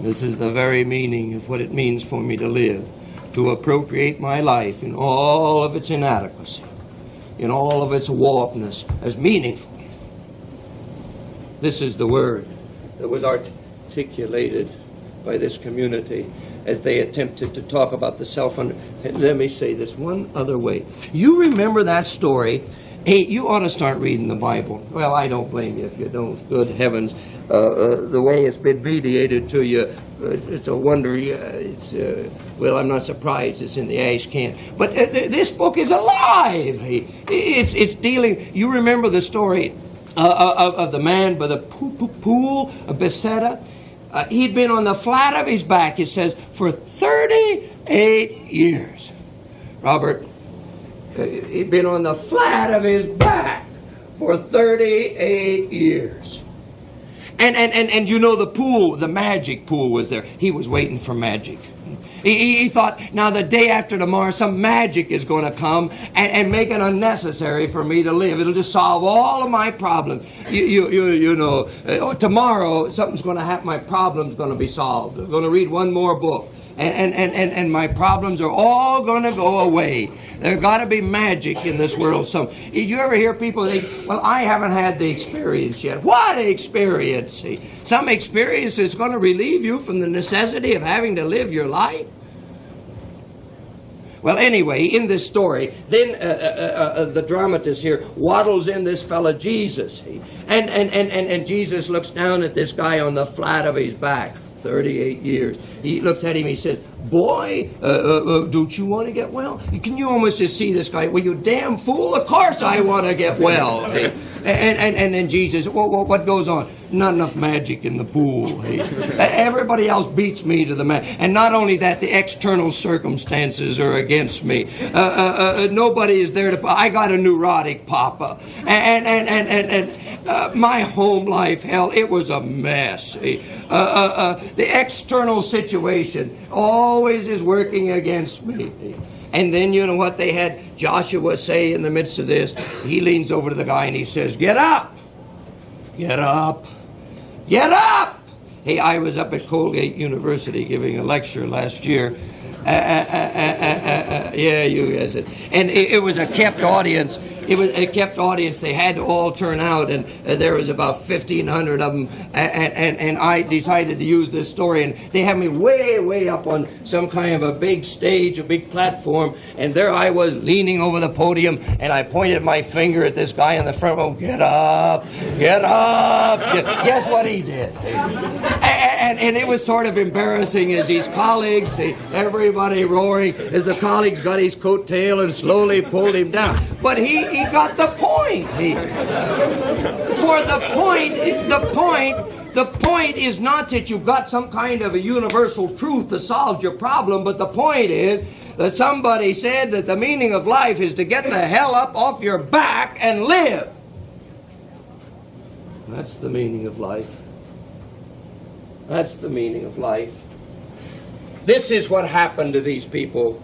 This is the very meaning of what it means for me to live, to appropriate my life in all of its inadequacy, in all of its warpness, as meaningful. This is the word that was articulated by this community as they attempted to talk about the self. Let me say this one other way. You remember that story? Hey, you ought to start reading the Bible. Well, I don't blame you if you don't. Good heavens. The way it's been mediated to you, it's a wonder. Well, I'm not surprised it's in the ash can. But this book is alive. It's dealing. You remember the story of the man by the pool of Bethesda? He'd been on the flat of his back, it says, for 38 years. Robert, he'd been on the flat of his back for 38 years. And you know the pool, the magic pool was there. He was waiting for magic. He thought, now the day after tomorrow, some magic is going to come and make it unnecessary for me to live. It'll just solve all of my problems. You know, tomorrow something's going to happen. My problem's going to be solved. I'm going to read one more book. And my problems are all going to go away. There's got to be magic in this world. Did you ever hear people think, well, I haven't had the experience yet. What experience? Some experience is going to relieve you from the necessity of having to live your life. Well, anyway, in this story, then the dramatist here waddles in this fellow Jesus. And Jesus looks down at this guy on the flat of his back. 38 years. He looks at him, he says, boy, don't you want to get well? Can you almost just see this guy? Well, you damn fool, of course I want to get well. And then Jesus, well, what goes on? Not enough magic in the pool. Everybody else beats me to the man. And not only that, the external circumstances are against me. Nobody is there to... I got a neurotic papa. And my home life, hell, it was a mess. The external situation always is working against me. And then you know what they had Joshua say in the midst of this? He leans over to the guy and he says, get up! Get up! Get up! Hey, I was up at Colgate University giving a lecture last year. Yeah, you guys. And it was a kept audience. It was a kept audience. They had to all turn out, and there was about 1,500 of them. And I decided to use this story, and they had me way up on some kind of a big stage, a big platform, and there I was leaning over the podium, and I pointed my finger at this guy in the front row. Get up! Get up! Guess what he did? And it was sort of embarrassing as his colleagues, everybody roaring, as the colleagues got his coattail and slowly pulled him down. But he got the point. The point is not that you've got some kind of a universal truth that solves your problem, but the point is that somebody said that the meaning of life is to get the hell up off your back and live. That's the meaning of life. That's the meaning of life. This is what happened to these people.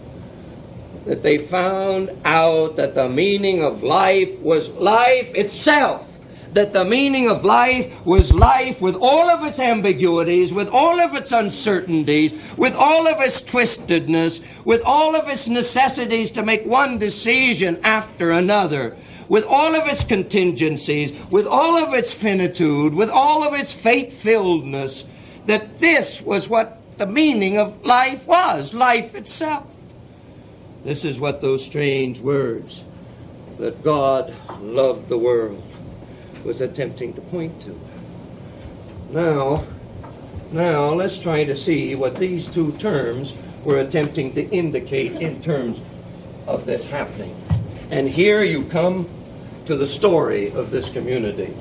That they found out that the meaning of life was life itself. That the meaning of life was life with all of its ambiguities, with all of its uncertainties, with all of its twistedness, with all of its necessities to make one decision after another, with all of its contingencies, with all of its finitude, with all of its fate-filledness, that this was what the meaning of life was, life itself. This is what those strange words, that God loved the world, was attempting to point to. Now, let's try to see what these two terms were attempting to indicate in terms of this happening. And here you come to the story of this community.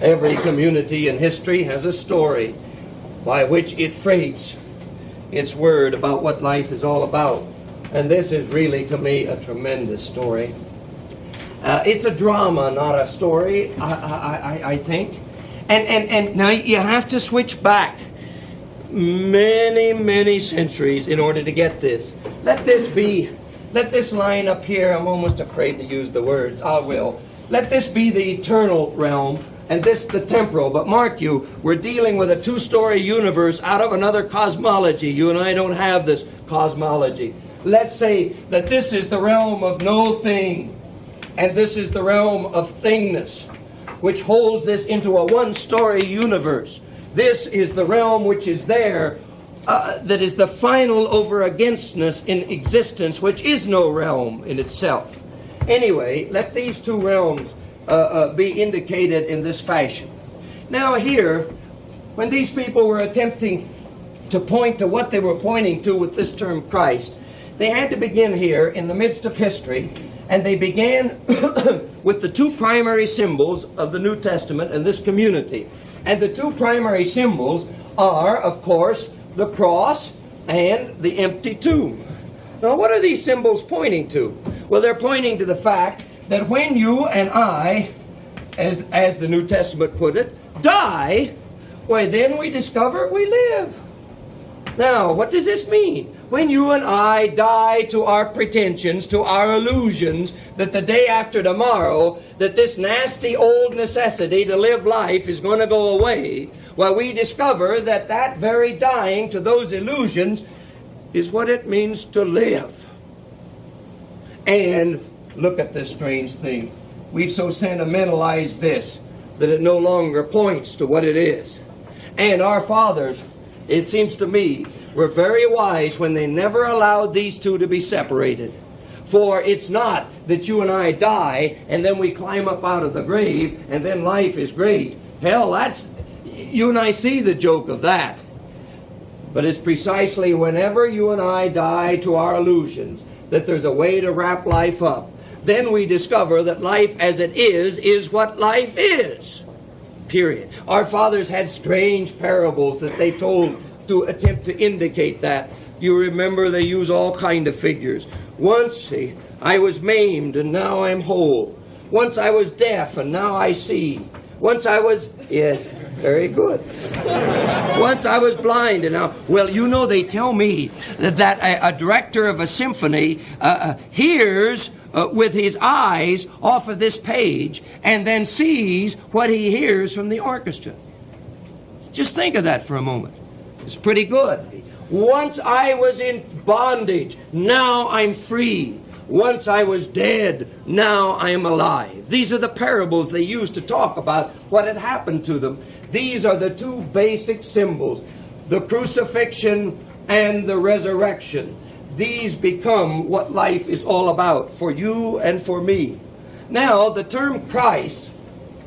Every community in history has a story by which it freights its word about what life is all about. And this is really, to me, a tremendous story. It's a drama, not a story, I think. And now you have to switch back many centuries in order to get this. Let this line up here, I'm almost afraid to use the words, I will. Let this be the eternal realm, and this the temporal. But mark you, we're dealing with a two-story universe out of another cosmology. You and I don't have this cosmology. Let's say that this is the realm of no thing, and this is the realm of thingness, which holds this into a one-story universe. This is the realm which is there, that is the final over againstness in existence, which is no realm in itself. Anyway, let these two realms be indicated in this fashion. Now here, when these people were attempting to point to what they were pointing to with this term Christ, they had to begin here in the midst of history, and they began with the two primary symbols of the New Testament and this community. And the two primary symbols are, of course, the cross and the empty tomb. Now, what are these symbols pointing to? Well, they're pointing to the fact that when you and I, as the New Testament put it, die, why then we discover we live. Now, what does this mean? When you and I die to our pretensions, to our illusions, that the day after tomorrow, that this nasty old necessity to live life is going to go away, well, we discover that that very dying to those illusions is what it means to live. And look at this strange thing. We've so sentimentalized this that it no longer points to what it is. And our fathers, it seems to me, were very wise when they never allowed these two to be separated. For it's not that you and I die and then we climb up out of the grave and then life is great. Hell, you and I see the joke of that. But it's precisely whenever you and I die to our illusions that there's a way to wrap life up. Then we discover that life as it is what life is. Period. Our fathers had strange parables that they told to attempt to indicate that. You remember they use all kind of figures. Once I was maimed and now I'm whole. Once I was deaf and now I see. Once I was, yes, very good. Once I was blind and now, well, you know, they tell me that a director of a symphony hears with his eyes off of this page and then sees what he hears from the orchestra. Just think of that for a moment. It's pretty good. Once I was in bondage, now I'm free. Once I was dead, now I am alive. These are the parables they used to talk about what had happened to them. These are the two basic symbols, the crucifixion and the resurrection. These become what life is all about for you and for me. Now, the term Christ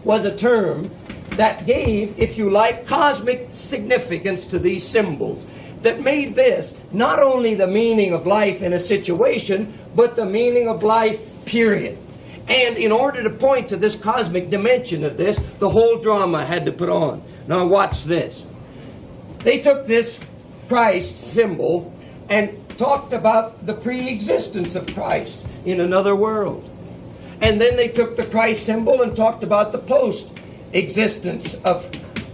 was a term that gave, if you like, cosmic significance to these symbols, that made this not only the meaning of life in a situation, but the meaning of life, period. And in order to point to this cosmic dimension of this, the whole drama had to put on. Now watch this. They took this Christ symbol and talked about the pre-existence of Christ in another world. And then they took the Christ symbol and talked about the post-existence of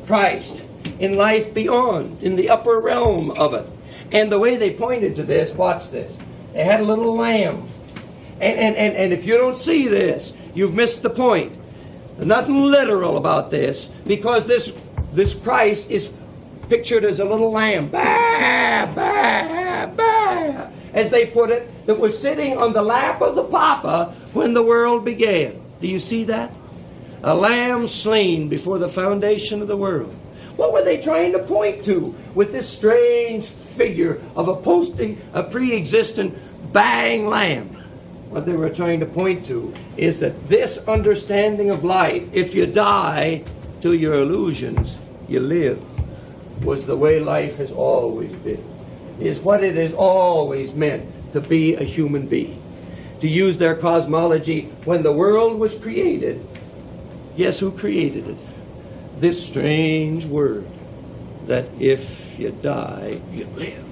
Christ in life beyond, in the upper realm of it. And the way they pointed to this, watch this. They had a little lamb. And if you don't see this, you've missed the point. There's nothing literal about this, because this Christ is pictured as a little lamb. Bah, bah, bah, as they put it, that was sitting on the lap of the Papa when the world began. Do you see that? A lamb slain before the foundation of the world. What were they trying to point to with this strange figure of a pre-existent bang lamb? What they were trying to point to is that this understanding of life, if you die to your illusions, you live, was the way life has always been, is what it has always meant to be a human being. To use their cosmology, when the world was created, guess who created it? This strange word, that if you die, you live.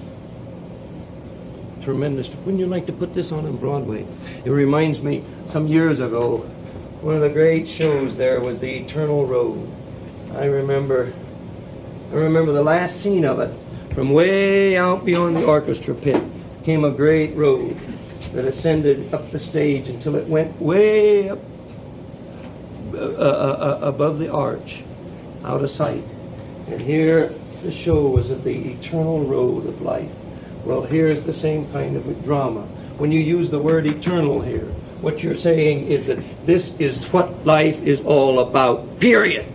Tremendous. Wouldn't you like to put this on Broadway? It reminds me, some years ago, one of the great shows there was The Eternal Road. I remember the last scene of it. From way out beyond the orchestra pit came a great road that ascended up the stage until it went way up above the arch, out of sight. And here the show was of the eternal road of life. Well, here's the same kind of a drama. When you use the word eternal here, what you're saying is that this is what life is all about, period.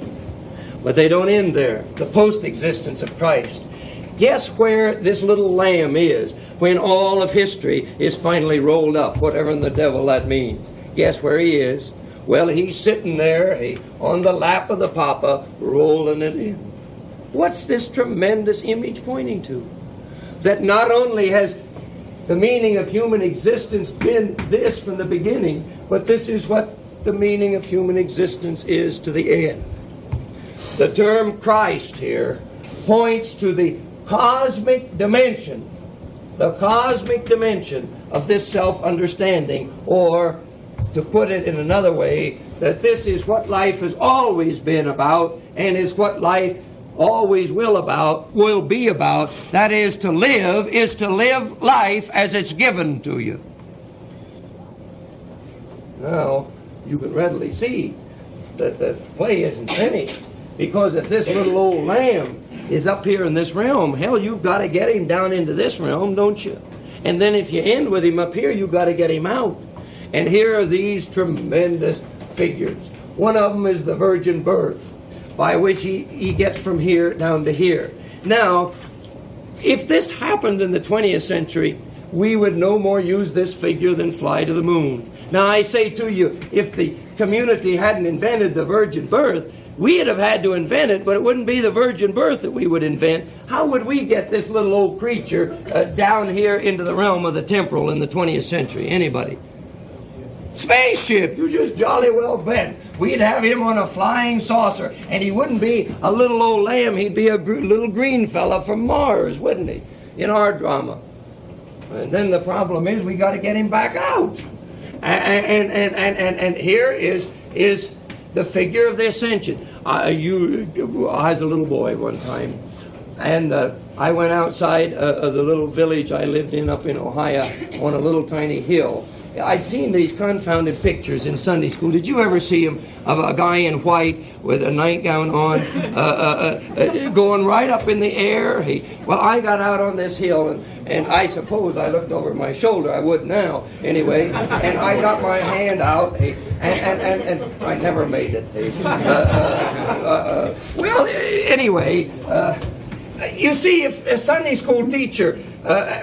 But they don't end there. The post-existence of Christ. Guess where this little lamb is when all of history is finally rolled up, whatever in the devil that means. Guess where he is? Well, he's sitting there on the lap of the Papa, rolling it in. What's this tremendous image pointing to? That not only has the meaning of human existence been this from the beginning, but this is what the meaning of human existence is to the end. The term Christ here points to the cosmic dimension of this self-understanding, or to put it in another way, that this is what life has always been about and is what life always will be about. That is to live life as it's given to you. Now, you can readily see that the play isn't finished, because if this little old lamb is up here in this realm, hell, you've got to get him down into this realm, don't you? And then if you end with him up here, you've got to get him out. And here are these tremendous figures. One of them is the virgin birth, by which he gets from here down to here. Now, if this happened in the 20th century, we would no more use this figure than fly to the moon. Now, I say to you, if the community hadn't invented the virgin birth, we'd have had to invent it, but it wouldn't be the virgin birth that we would invent. How would we get this little old creature down here into the realm of the temporal in the 20th century? Anybody? Spaceship, you just jolly well bet. We'd have him on a flying saucer, and he wouldn't be a little old lamb. He'd be a little green fella from Mars, wouldn't he, in our drama? And then the problem is we got to get him back out. And here is the figure of the ascension. I was a little boy one time, and I went outside of the little village I lived in up in Ohio on a little tiny hill. I'd seen these confounded pictures in Sunday school. Did you ever see them of a guy in white with a nightgown on, going right up in the air? Well, I got out on this hill, and I suppose I looked over my shoulder. I would now, anyway. And I got my hand out, and I never made it. Well, anyway, you see, if a Sunday school teacher,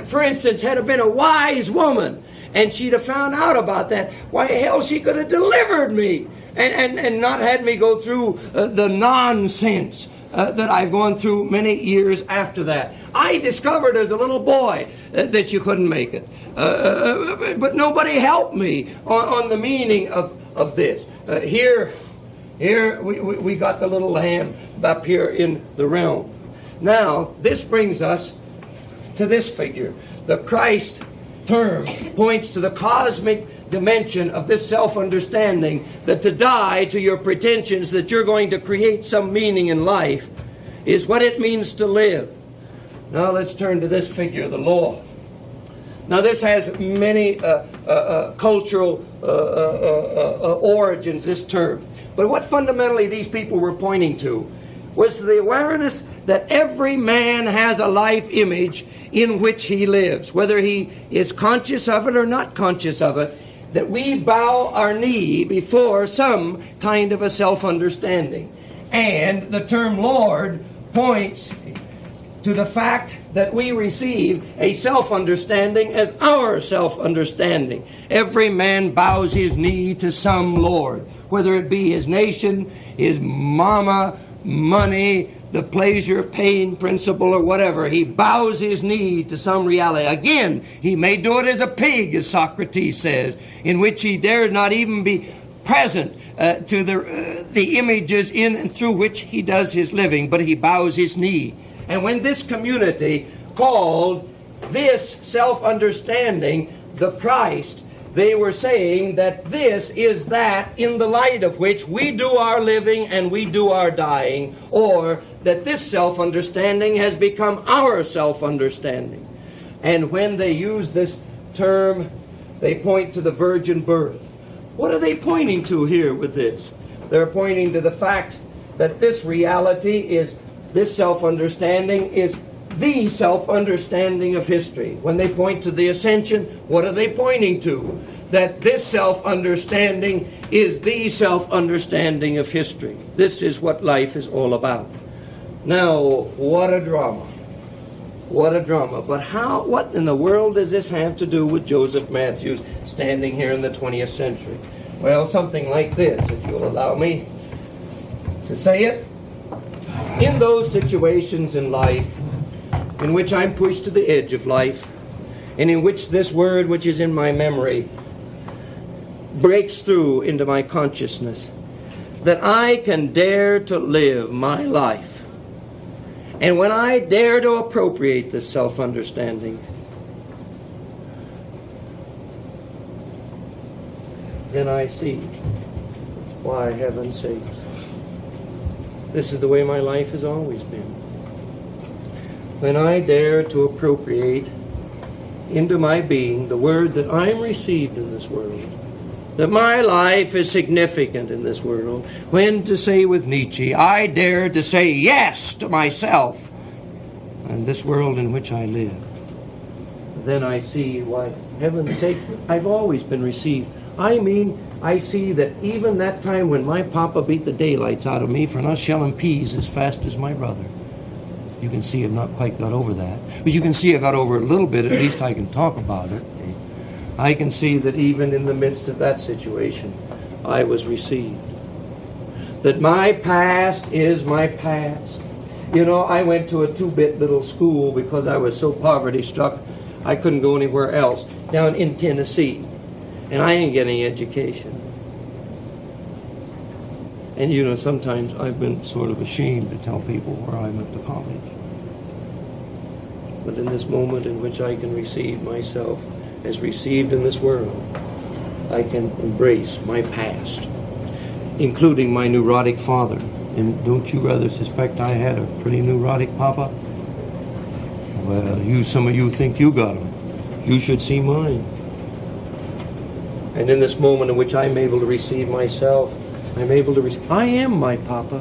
for instance, had been a wise woman, and she'd have found out about that, why, hell, she could have delivered me and not had me go through the nonsense that I've gone through many years after that. I discovered as a little boy that you couldn't make it. But nobody helped me on the meaning of this. Here we got the little lamb up here in the realm. Now, this brings us to this figure. The Christ term points to the cosmic dimension of this self-understanding, that to die to your pretensions that you're going to create some meaning in life is what it means to live. Now let's turn to this figure, the law. Now this has many cultural origins, this term. But what fundamentally these people were pointing to was the awareness that every man has a life image in which he lives, whether he is conscious of it or not conscious of it, that we bow our knee before some kind of a self-understanding. And the term Lord points to the fact that we receive a self-understanding as our self-understanding. Every man bows his knee to some Lord, whether it be his nation, his mama, money, the pleasure, pain principle, or whatever. He bows his knee to some reality. Again, he may do it as a pig, as Socrates says, in which he dares not even be present to the images in and through which he does his living, but he bows his knee. And when this community called this self-understanding the Christ, they were saying that this is that in the light of which we do our living and we do our dying, or that this self-understanding has become our self-understanding. And when they use this term, they point to the virgin birth. What are they pointing to here with this? They're pointing to the fact that this reality is, this self-understanding is the self-understanding of history. When they point to the ascension, what are they pointing to? That this self-understanding is the self-understanding of history. This is what life is all about. Now, what a drama. What a drama. But what in the world does this have to do with Joseph Matthews standing here in the 20th century? Well, something like this, if you'll allow me to say it. In those situations in life in which I'm pushed to the edge of life, and in which this word which is in my memory breaks through into my consciousness, that I can dare to live my life. And when I dare to appropriate this self-understanding, then I see, why, heaven's sakes, this is the way my life has always been. When I dare to appropriate into my being the word that I am received in this world, that my life is significant in this world, when, to say with Nietzsche, I dare to say yes to myself and this world in which I live, then I see, why, heaven's sake, I've always been received. I mean, I see that even that time when my papa beat the daylights out of me for not shelling peas as fast as my brother, you can see I've not quite got over that. But you can see I got over it a little bit. At least I can talk about it. I can see that even in the midst of that situation, I was received. That my past is my past. You know, I went to a 2-bit little school because I was so poverty-struck I couldn't go anywhere else, down in Tennessee. And I didn't get any education. And you know, sometimes I've been sort of ashamed to tell people where I went to college. But in this moment in which I can receive myself as received in this world, I can embrace my past, including my neurotic father. And don't you rather suspect I had a pretty neurotic papa? Well, some of you think you got him. You should see mine. And in this moment in which I'm able to receive myself, I'm able to receive, I am my papa.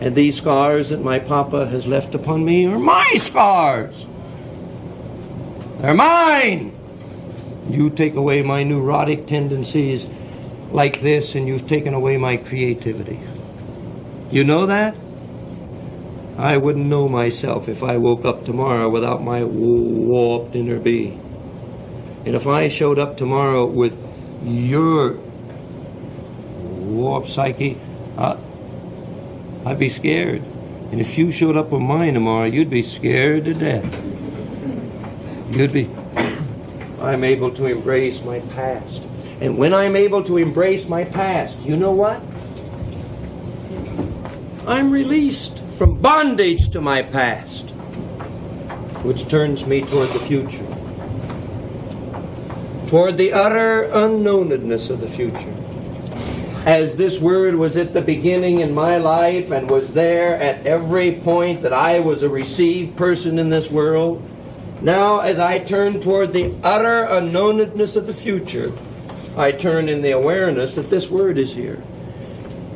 And these scars that my papa has left upon me are my scars. They're mine. You take away my neurotic tendencies like this, and you've taken away my creativity. You know that? I wouldn't know myself if I woke up tomorrow without my warped inner being. And if I showed up tomorrow with your warped psyche, I'd be scared. And if you showed up with mine tomorrow, you'd be scared to death. I'm able to embrace my past. And when I'm able to embrace my past, you know what? I'm released from bondage to my past, which turns me toward the future, toward the utter unknownedness of the future. As this word was at the beginning in my life and was there at every point that I was a received person in this world, now as I turn toward the utter unknownedness of the future, I turn in the awareness that this word is here.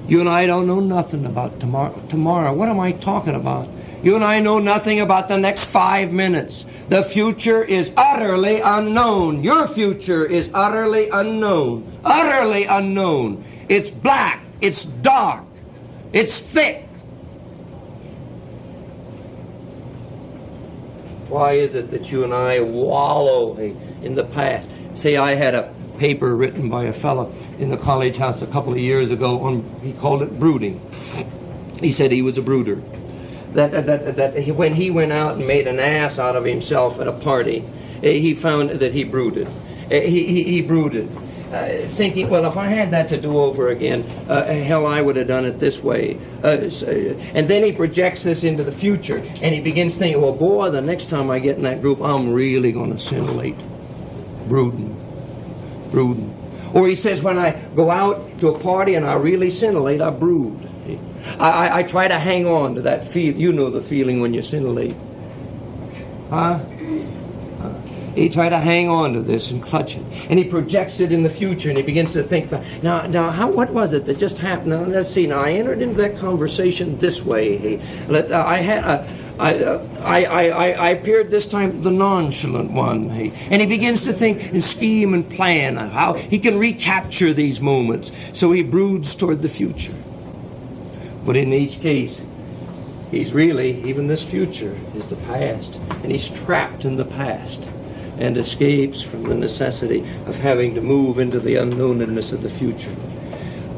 You and I don't know nothing about tomorrow. What am I talking about? You and I know nothing about the next 5 minutes. The future is utterly unknown. Your future is utterly unknown. Utterly unknown. It's black. It's dark. It's thick. Why is it that you and I wallow in the past? Say I had a paper written by a fellow in the college house a couple of years ago he called it brooding. He said he was a brooder. When he went out and made an ass out of himself at a party, he found that he brooded. He brooded, thinking, well, if I had that to do over again, hell, I would have done it this way. And then he projects this into the future, and he begins thinking, well, boy, the next time I get in that group, I'm really going to scintillate. Brooding. Or he says, when I go out to a party and I really scintillate, I brood. I try to hang on to that feel. You know the feeling when you scintillate. He tried to hang on to this and clutch it. And he projects it in the future, and he begins to think, what was it that just happened? Now, let's see. Now, I entered into that conversation this way. I appeared this time the nonchalant one. And he begins to think and scheme and plan how he can recapture these moments. So he broods toward the future. But in each case, he's really, even this future is the past. And he's trapped in the past and escapes from the necessity of having to move into the unknownness of the future.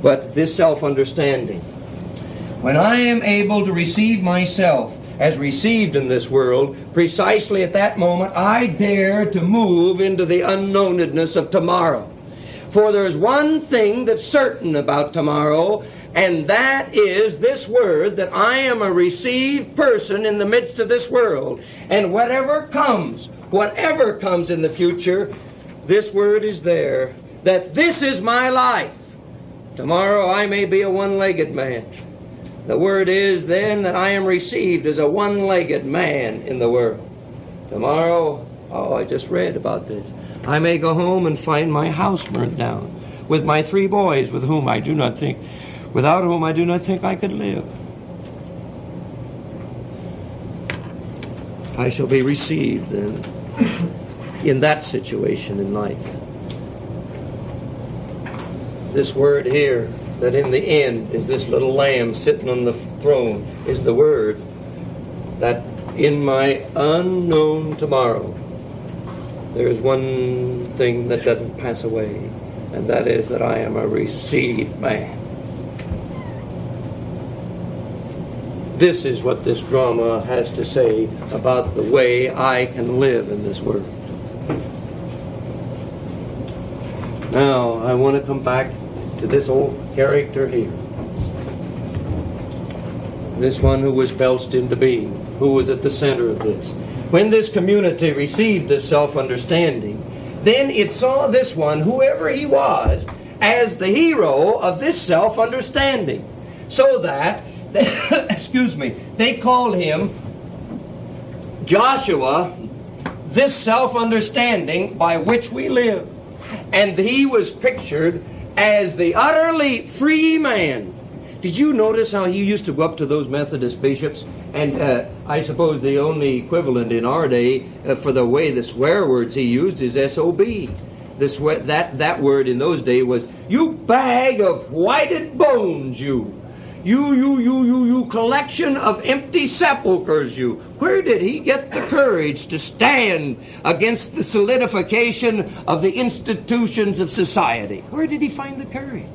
But this self-understanding, when I am able to receive myself as received in this world, precisely at that moment I dare to move into the unknownness of tomorrow. For there's one thing that's certain about tomorrow, and that is this word, that I am a received person in the midst of this world. And whatever comes in the future, this word is there, that this is my life. Tomorrow I may be a one-legged man. The word is then that I am received as a one-legged man in the world. Tomorrow, I just read about this. I may go home and find my house burnt down with my 3 boys without whom I do not think I could live. I shall be received then in that situation in life. This word here, that in the end is this little lamb sitting on the throne, is the word that in my unknown tomorrow, there is one thing that doesn't pass away, and that is that I am a received man. This is what this drama has to say about the way I can live in this world. Now, I want to come back to this old character here. This one who was belched into being, who was at the center of this. When this community received this self-understanding, then it saw this one, whoever he was, as the hero of this self-understanding. So that, they called him Joshua, this self-understanding by which we live. And he was pictured as the utterly free man. Did you notice how he used to go up to those Methodist bishops? And I suppose the only equivalent in our day for the way the swear words he used is S.O.B. That word in those days was, you bag of whited bones, you collection of empty sepulchres, you. Where did he get the courage to stand against the solidification of the institutions of society? Where did he find the courage?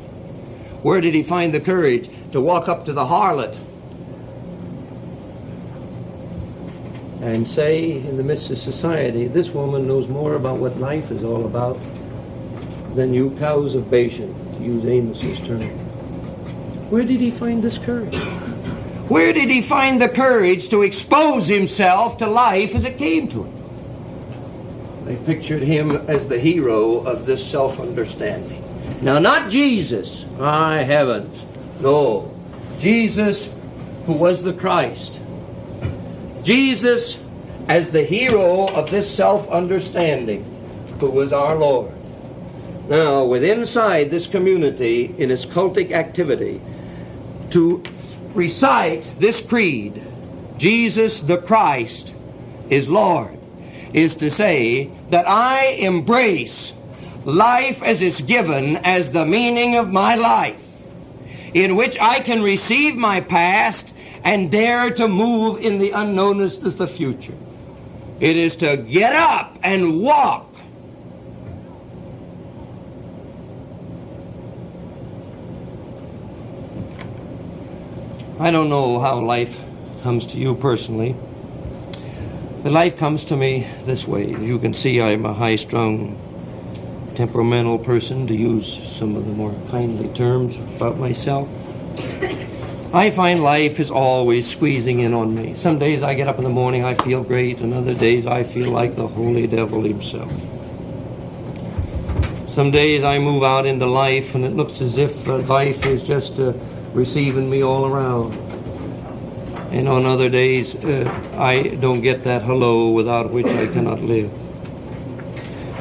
Where did he find the courage to walk up to the harlot and say in the midst of society, this woman knows more about what life is all about than you cows of Bashan, to use Amos's term? Where did he find this courage? Where did he find the courage to expose himself to life as it came to him? They pictured him as the hero of this self-understanding. Now, not Jesus. I haven't. No. Jesus, who was the Christ. Jesus as the hero of this self-understanding, who was our Lord. Now, within inside this community, in its cultic activity, to recite this creed, Jesus the Christ is Lord, is to say that I embrace life as it's given as the meaning of my life, in which I can receive my past and dare to move in the unknownness of the future. It is to get up and walk. I don't know how life comes to you personally, but life comes to me this way. As you can see, I'm a high-strung, temperamental person, to use some of the more kindly terms about myself. I find life is always squeezing in on me. Some days I get up in the morning, I feel great, and other days I feel like the holy devil himself. Some days I move out into life, and it looks as if life is just receiving me all around. And on other days, I don't get that hello without which I cannot live.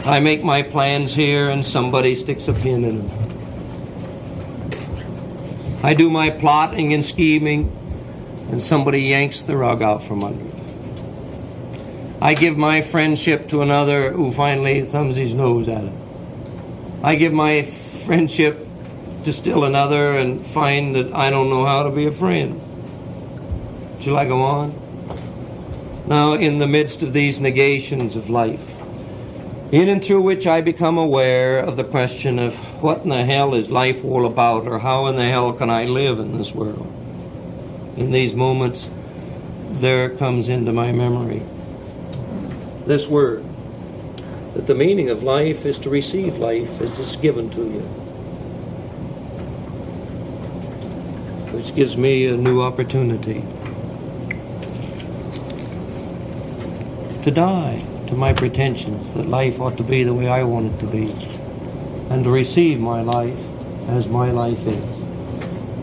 I make my plans here and somebody sticks a pin in them. I do my plotting and scheming and somebody yanks the rug out from under it. I give my friendship to another who finally thumbs his nose at it. I give my friendship to still another and find that I don't know how to be a friend. Shall I go on? Now, in the midst of these negations of life, in and through which I become aware of the question of what in the hell is life all about, or how in the hell can I live in this world? In these moments, there comes into my memory this word, that the meaning of life is to receive life as it's given to you, which gives me a new opportunity to die to my pretensions that life ought to be the way I want it to be, and to receive my life as my life is.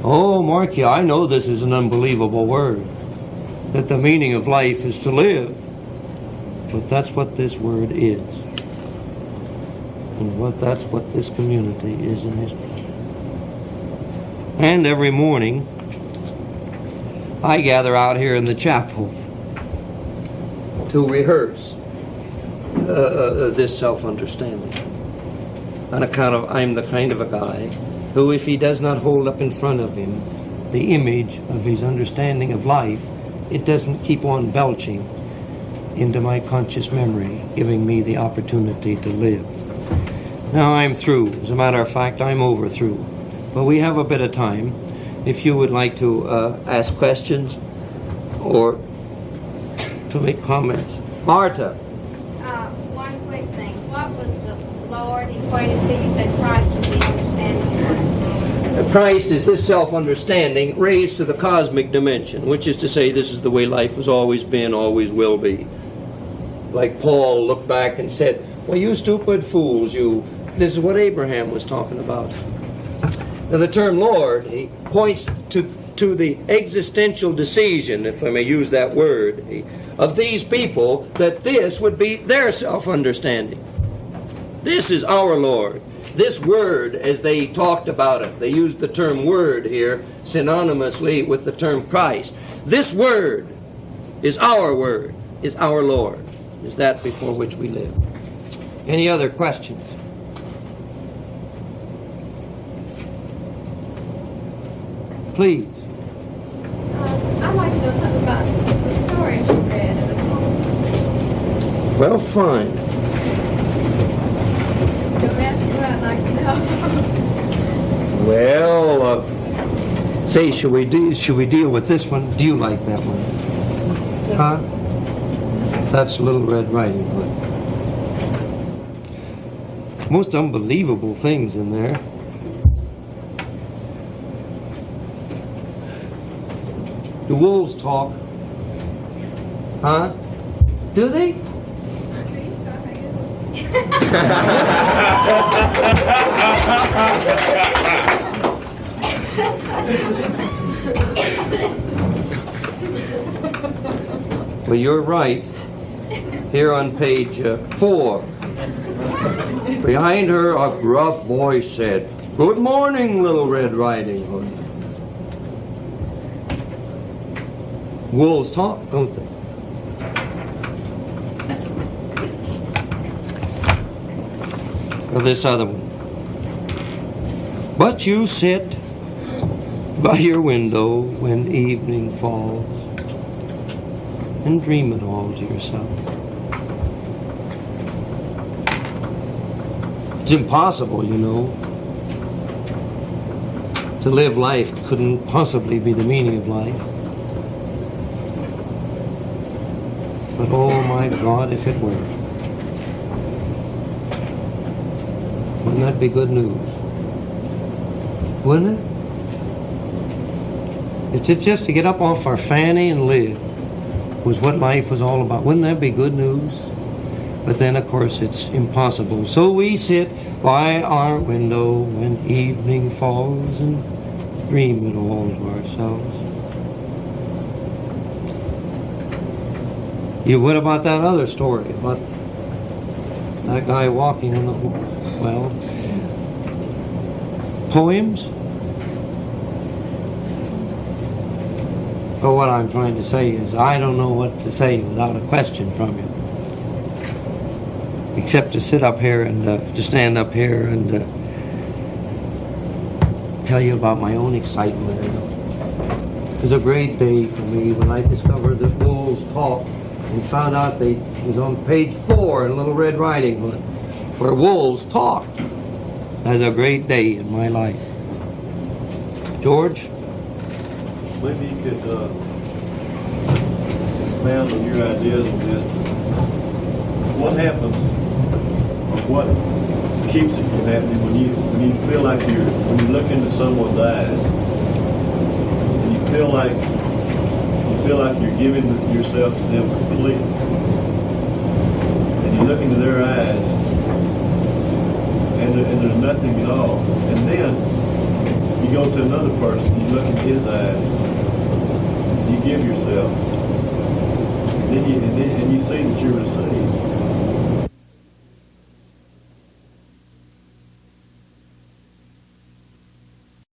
Oh, mark you, I know this is an unbelievable word, that the meaning of life is to live. But that's what this word is. And that's what this community is in history. And every morning, I gather out here in the chapel to rehearse this self-understanding. On account of I'm the kind of a guy who, if he does not hold up in front of him the image of his understanding of life, it doesn't keep on belching into my conscious memory, giving me the opportunity to live. Now I'm through. As a matter of fact, I'm over through. But we have a bit of time. If you would like to ask questions or to make comments. Marta. One quick thing. What was the Lord equated to? You said Christ was the understanding of Christ is this self-understanding raised to the cosmic dimension, which is to say this is the way life has always been, always will be. Like Paul looked back and said, well, you stupid fools, you. This is what Abraham was talking about. Now the term Lord, he points to the existential decision, if I may use that word, of these people, that this would be their self-understanding. This is our Lord. This word, as they talked about it, they used the term word here synonymously with the term Christ. This word is our Lord. Is that before which we live. Any other questions? Please. I'd like to know something about the stories you read in the poem. Well, fine. I'd like to know. Well, say, should we deal with this one? Do you like that one? Huh? That's Little Red Riding Hood. Most unbelievable things in there. Do wolves talk? Huh? Do they? Well, you're right. Here on page 4. Behind her, a gruff voice said, "Good morning, Little Red Riding Hood." Wolves talk, don't they? Or this other one. But you sit by your window when evening falls and dream it all to yourself. It's impossible, you know. To live life couldn't possibly be the meaning of life. But oh my God, if it were. Wouldn't that be good news? Wouldn't it? It's just to get up off our fanny and live was what life was all about. Wouldn't that be good news? But then, of course, it's impossible. So we sit by our window when evening falls and dream it all to ourselves. What about that other story about that guy walking on the, well, poems? But what I'm trying to say is I don't know what to say without a question from you. Except to sit up here and to stand up here and tell you about my own excitement. It was a great day for me when I discovered that wolves talk and found out it was on page 4 in Little Red Riding Hood, where wolves talked. That was a great day in my life. George? Maybe you could expand on your ideas on this. What happens, or what keeps it from happening when you feel like when you look into someone's eyes and you feel like you're giving yourself to them completely, and you look into their eyes and there's nothing at all, and then you go to another person, you look in his eyes, you give yourself, and you see that you're received.